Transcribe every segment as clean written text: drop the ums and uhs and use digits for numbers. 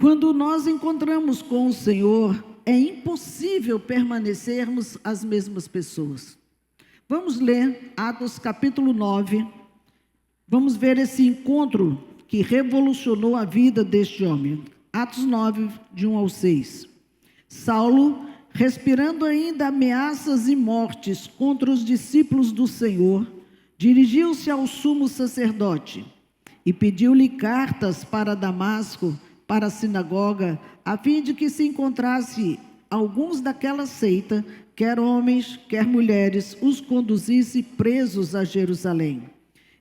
Quando nós encontramos com o Senhor, é impossível permanecermos as mesmas pessoas. Vamos ler Atos capítulo 9. Vamos ver esse encontro que revolucionou a vida deste homem. Atos 9, de 1 ao 6. Saulo, respirando ainda ameaças e mortes contra os discípulos do Senhor, dirigiu-se ao sumo sacerdote e pediu-lhe cartas para Damasco, para a sinagoga, a fim de que se encontrasse alguns daquela seita, quer homens, quer mulheres, os conduzisse presos a Jerusalém.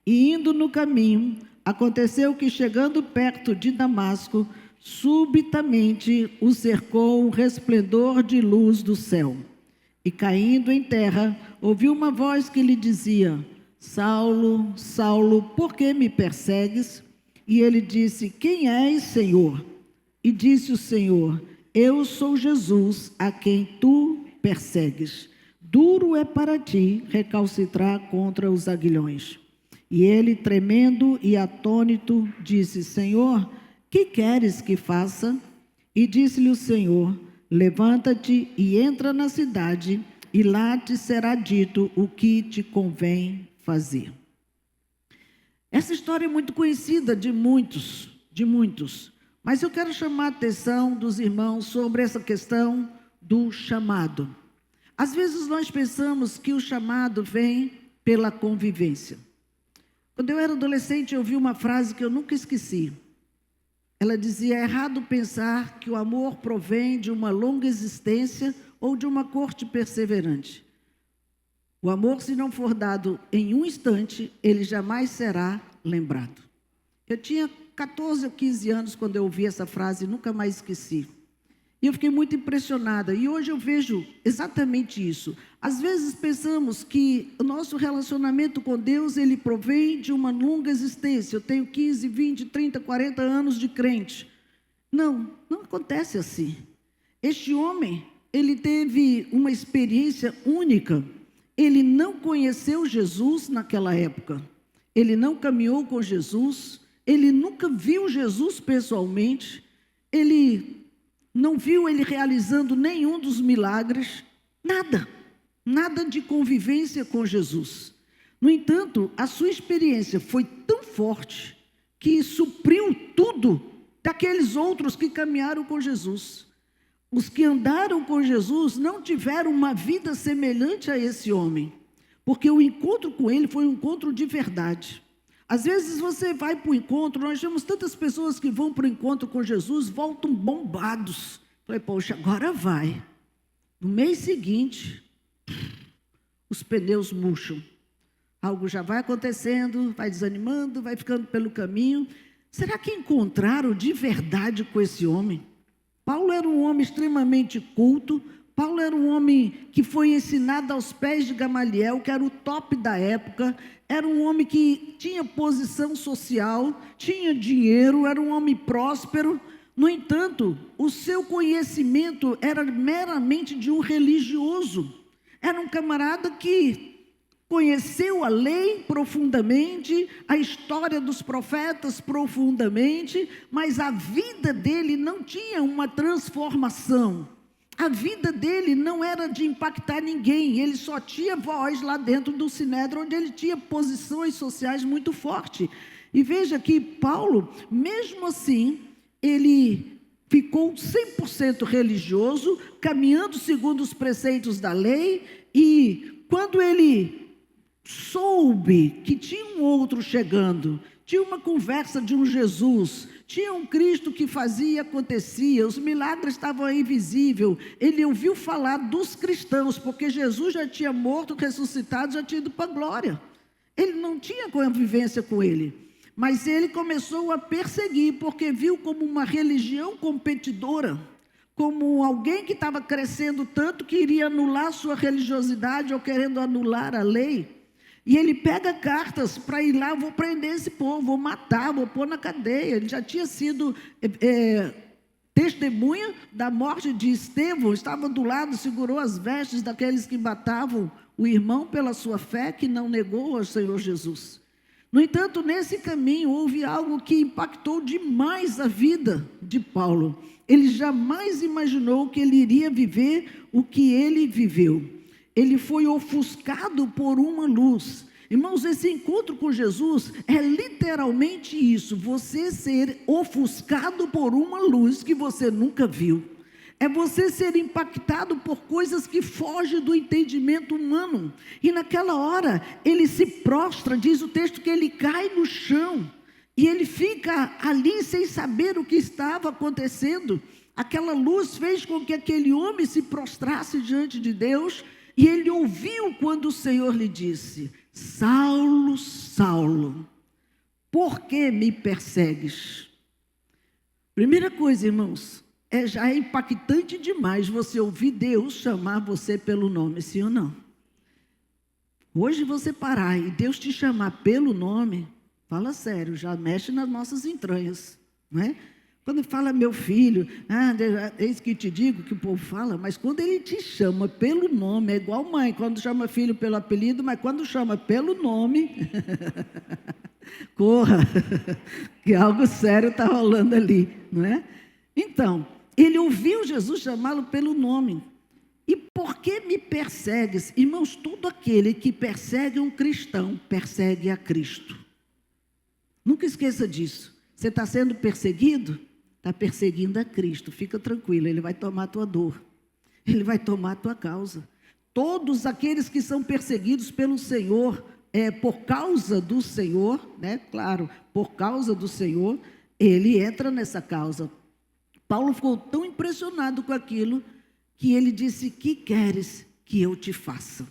E indo no caminho, aconteceu que, chegando perto de Damasco, subitamente o cercou um resplendor de luz do céu. E caindo em terra, ouviu uma voz que lhe dizia: Saulo, Saulo, por que me persegues? E ele disse: Quem és, Senhor? E disse o Senhor: Eu sou Jesus, a quem tu persegues. Duro é para ti recalcitrar contra os aguilhões. E ele, tremendo e atônito, disse: Senhor, que queres que faça? E disse-lhe o Senhor: Levanta-te e entra na cidade, e lá te será dito o que te convém fazer. Essa história é muito conhecida de muitos, mas eu quero chamar a atenção dos irmãos sobre essa questão do chamado. Às vezes nós pensamos que o chamado vem pela convivência. Quando eu era adolescente, eu ouvi uma frase que eu nunca esqueci. Ela dizia: é errado pensar que o amor provém de uma longa existência ou de uma corte perseverante. O amor, se não for dado em um instante, ele jamais será lembrado. Eu tinha 14 ou 15 anos quando eu ouvi essa frase, nunca mais esqueci. E eu fiquei muito impressionada. E hoje eu vejo exatamente isso. Às vezes pensamos que o nosso relacionamento com Deus, ele provém de uma longa existência. Eu tenho 15, 20, 30, 40 anos de crente. Não acontece assim. Este homem, ele teve uma experiência única. Ele não conheceu Jesus naquela época. Ele não caminhou com Jesus. Ele nunca viu Jesus pessoalmente. Ele não viu ele realizando nenhum dos milagres. Nada de convivência com Jesus. No entanto, a sua experiência foi tão forte que supriu tudo daqueles outros que caminharam com Jesus. Os que andaram com Jesus não tiveram uma vida semelhante a esse homem, porque o encontro com ele foi um encontro de verdade. Às vezes você vai para o encontro, nós temos tantas pessoas que vão para o encontro com Jesus, voltam bombados. Falei, poxa, agora vai. No mês seguinte, os pneus murcham. Algo já vai acontecendo, vai desanimando, vai ficando pelo caminho. Será que encontraram de verdade com esse homem? Paulo era um homem extremamente culto. Paulo era um homem que foi ensinado aos pés de Gamaliel, que era o top da época. Era um homem que tinha posição social, tinha dinheiro, era um homem próspero. No entanto, o seu conhecimento era meramente de um religioso. Era um camarada que conheceu a lei profundamente, a história dos profetas profundamente, mas a vida dele não tinha uma transformação. A vida dele não era de impactar ninguém, ele só tinha voz lá dentro do Sinédrio, onde ele tinha posições sociais muito fortes. E veja que Paulo, mesmo assim, ele ficou 100% religioso, caminhando segundo os preceitos da lei, e quando ele soube que tinha um outro chegando, tinha uma conversa de um Jesus, tinha um Cristo que fazia e acontecia, os milagres estavam aí visíveis, ele ouviu falar dos cristãos, porque Jesus já tinha morto, ressuscitado, já tinha ido para a glória. Ele não tinha convivência com ele, mas ele começou a perseguir, porque viu como uma religião competidora, como alguém que estava crescendo tanto que iria anular sua religiosidade ou querendo anular a lei. E ele pega cartas para ir lá, vou prender esse povo, vou matar, vou pôr na cadeia. Ele já tinha sido testemunha da morte de Estevão, estava do lado, segurou as vestes daqueles que matavam o irmão pela sua fé, que não negou ao Senhor Jesus. No entanto, nesse caminho houve algo que impactou demais a vida de Paulo. Ele jamais imaginou que ele iria viver o que ele viveu. Ele foi ofuscado por uma luz. Irmãos, esse encontro com Jesus é literalmente isso: você ser ofuscado por uma luz que você nunca viu. É você ser impactado por coisas que fogem do entendimento humano. E naquela hora, ele se prostra, diz o texto que ele cai no chão. E ele fica ali sem saber o que estava acontecendo. Aquela luz fez com que aquele homem se prostrasse diante de Deus. E ele ouviu quando o Senhor lhe disse: Saulo, Saulo, por que me persegues? Primeira coisa, irmãos, já é impactante demais você ouvir Deus chamar você pelo nome, sim ou não? Hoje você parar e Deus te chamar pelo nome, fala sério, já mexe nas nossas entranhas, não é? Quando fala meu filho, eis que te digo, que o povo fala, mas quando ele te chama pelo nome, é igual mãe, quando chama filho pelo apelido, mas quando chama pelo nome, corra, que algo sério está rolando ali, não é? Então, ele ouviu Jesus chamá-lo pelo nome. E por que me persegues? Irmãos, todo aquele que persegue um cristão, persegue a Cristo. Nunca esqueça disso. Você está sendo perseguido? Está perseguindo a Cristo. Fica tranquilo, Ele vai tomar a tua dor. Ele vai tomar a tua causa. Todos aqueles que são perseguidos pelo Senhor, por causa do Senhor, né? Claro, por causa do Senhor, Ele entra nessa causa. Paulo ficou tão impressionado com aquilo, que ele disse: que queres que eu te faça?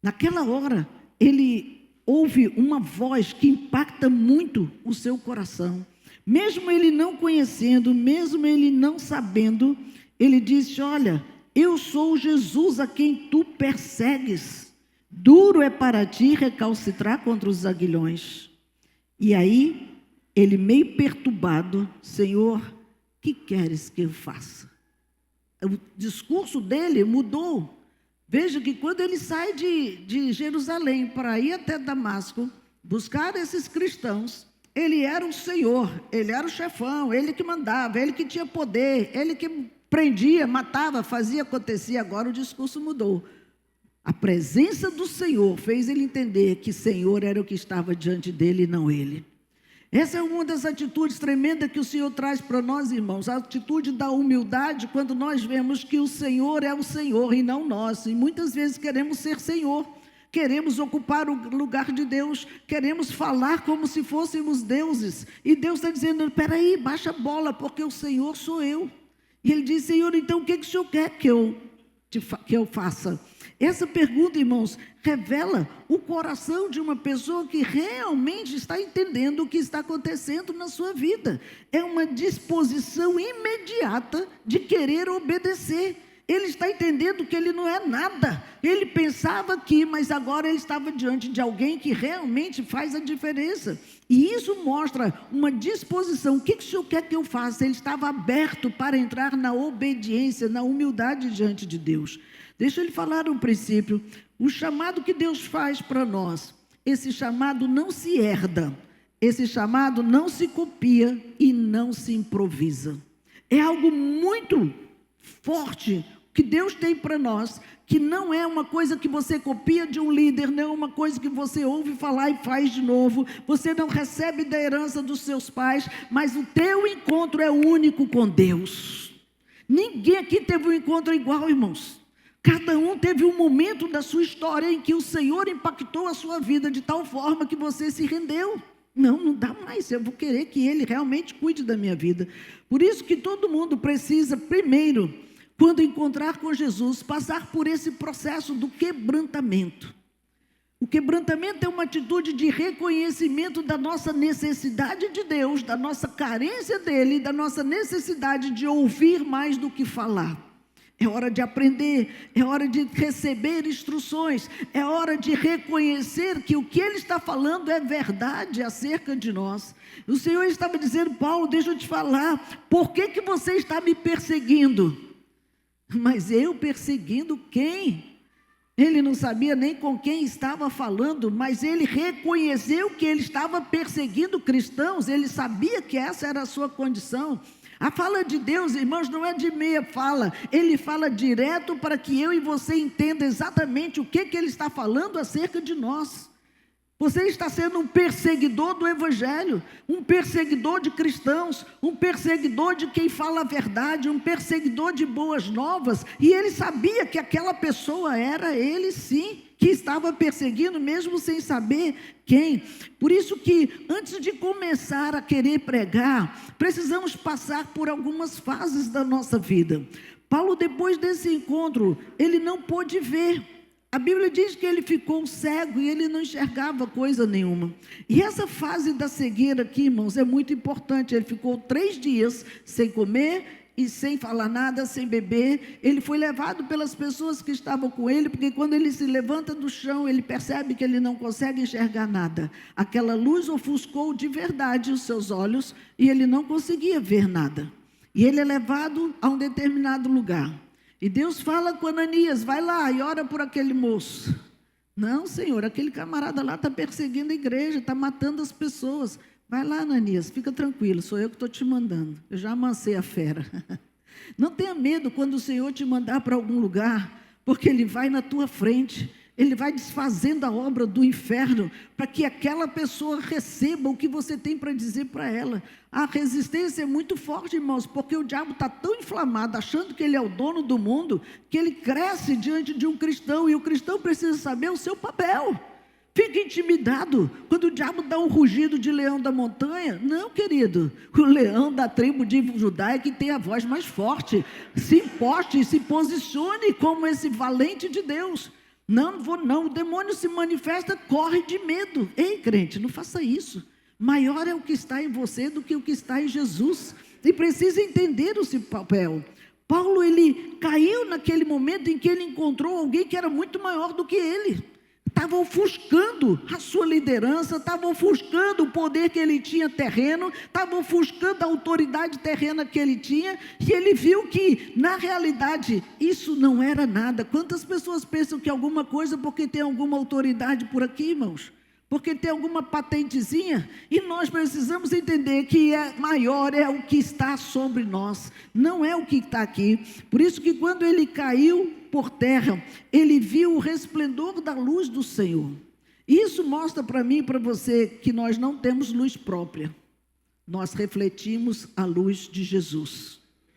Naquela hora, ele ouve uma voz que impacta muito o seu coração. Mesmo ele não conhecendo, mesmo ele não sabendo, ele disse: olha, eu sou Jesus a quem tu persegues. Duro é para ti recalcitrar contra os aguilhões. E aí, ele meio perturbado: Senhor, que queres que eu faça? O discurso dele mudou. Veja que quando ele sai de Jerusalém para ir até Damasco, buscar esses cristãos, ele era o Senhor, ele era o chefão, ele que mandava, ele que tinha poder, ele que prendia, matava, fazia, acontecia. Agora o discurso mudou. A presença do Senhor fez ele entender que Senhor era o que estava diante dele e não ele. Essa é uma das atitudes tremendas que o Senhor traz para nós, irmãos. A atitude da humildade, quando nós vemos que o Senhor é o Senhor e não nós. E muitas vezes queremos ser Senhor, queremos ocupar o lugar de Deus, queremos falar como se fôssemos deuses. E Deus está dizendo: espera aí, baixa a bola, porque o Senhor sou eu. E Ele diz: Senhor, então o que o Senhor quer que eu faça? Essa pergunta, irmãos, revela o coração de uma pessoa que realmente está entendendo o que está acontecendo na sua vida. É uma disposição imediata de querer obedecer. Ele está entendendo que ele não é nada. Ele pensava que, mas agora ele estava diante de alguém que realmente faz a diferença. E isso mostra uma disposição. O que o Senhor quer que eu faça? Ele estava aberto para entrar na obediência, na humildade diante de Deus. Deixa eu lhe falar um princípio. O chamado que Deus faz para nós, esse chamado não se herda, esse chamado não se copia e não se improvisa. É algo muito forte que Deus tem para nós, que não é uma coisa que você copia de um líder, não é uma coisa que você ouve falar e faz de novo, você não recebe da herança dos seus pais, mas o teu encontro é único com Deus. Ninguém aqui teve um encontro igual, irmãos. Cada um teve um momento da sua história em que o Senhor impactou a sua vida de tal forma que você se rendeu. Não dá mais, eu vou querer que Ele realmente cuide da minha vida. Por isso que todo mundo precisa, primeiro, quando encontrar com Jesus, passar por esse processo do quebrantamento. O quebrantamento é uma atitude de reconhecimento da nossa necessidade de Deus, da nossa carência dEle, da nossa necessidade de ouvir mais do que falar. É hora de aprender, é hora de receber instruções, é hora de reconhecer que o que Ele está falando é verdade acerca de nós. O Senhor estava dizendo: Paulo, deixa eu te falar, por que você está me perseguindo? Mas eu perseguindo quem? Ele não sabia nem com quem estava falando, mas ele reconheceu que ele estava perseguindo cristãos, ele sabia que essa era a sua condição. A fala de Deus, irmãos, não é de meia fala, ele fala direto para que eu e você entenda exatamente o que ele está falando acerca de nós. Você está sendo um perseguidor do Evangelho, um perseguidor de cristãos, um perseguidor de quem fala a verdade, um perseguidor de boas novas. E ele sabia que aquela pessoa era ele sim, que estava perseguindo, mesmo sem saber quem. Por isso que antes de começar a querer pregar, precisamos passar por algumas fases da nossa vida. Paulo, depois desse encontro, ele não pôde ver. A Bíblia diz que ele ficou cego e ele não enxergava coisa nenhuma. E essa fase da cegueira aqui, irmãos, é muito importante. Ele ficou 3 dias sem comer e sem falar nada, sem beber. Ele foi levado pelas pessoas que estavam com ele, porque quando ele se levanta do chão, ele percebe que ele não consegue enxergar nada. Aquela luz ofuscou de verdade os seus olhos e ele não conseguia ver nada. E ele é levado a um determinado lugar. E Deus fala com Ananias, vai lá e ora por aquele moço. Não, Senhor, aquele camarada lá está perseguindo a igreja, está matando as pessoas. Vai lá, Ananias, fica tranquilo, sou eu que estou te mandando. Eu já amancei a fera. Não tenha medo quando o Senhor te mandar para algum lugar, porque Ele vai na tua frente. Ele vai desfazendo a obra do inferno, para que aquela pessoa receba o que você tem para dizer para ela. A resistência é muito forte, irmãos, porque o diabo está tão inflamado, achando que ele é o dono do mundo, que ele cresce diante de um cristão, e o cristão precisa saber o seu papel. Fica intimidado quando o diabo dá um rugido de leão da montanha. Não, querido, o leão da tribo de Judá é que tem a voz mais forte. Se imposte e se posicione como esse valente de Deus. Não vou não, o demônio se manifesta, corre de medo. Ei, crente, não faça isso. Maior é o que está em você do que o que está em Jesus. E precisa entender o seu papel. Paulo, ele caiu naquele momento em que ele encontrou alguém que era muito maior do que ele. Estava ofuscando a sua liderança, estava ofuscando o poder que ele tinha terreno, estava ofuscando a autoridade terrena que ele tinha, e ele viu que, na realidade, isso não era nada. Quantas pessoas pensam que é alguma coisa porque tem alguma autoridade por aqui, irmãos? Porque tem alguma patentezinha? E nós precisamos entender que maior é o que está sobre nós, não é o que está aqui. Por isso que quando ele caiu por terra, ele viu o resplendor da luz do Senhor. Isso mostra para mim e para você que nós não temos luz própria. Nós refletimos a luz de Jesus.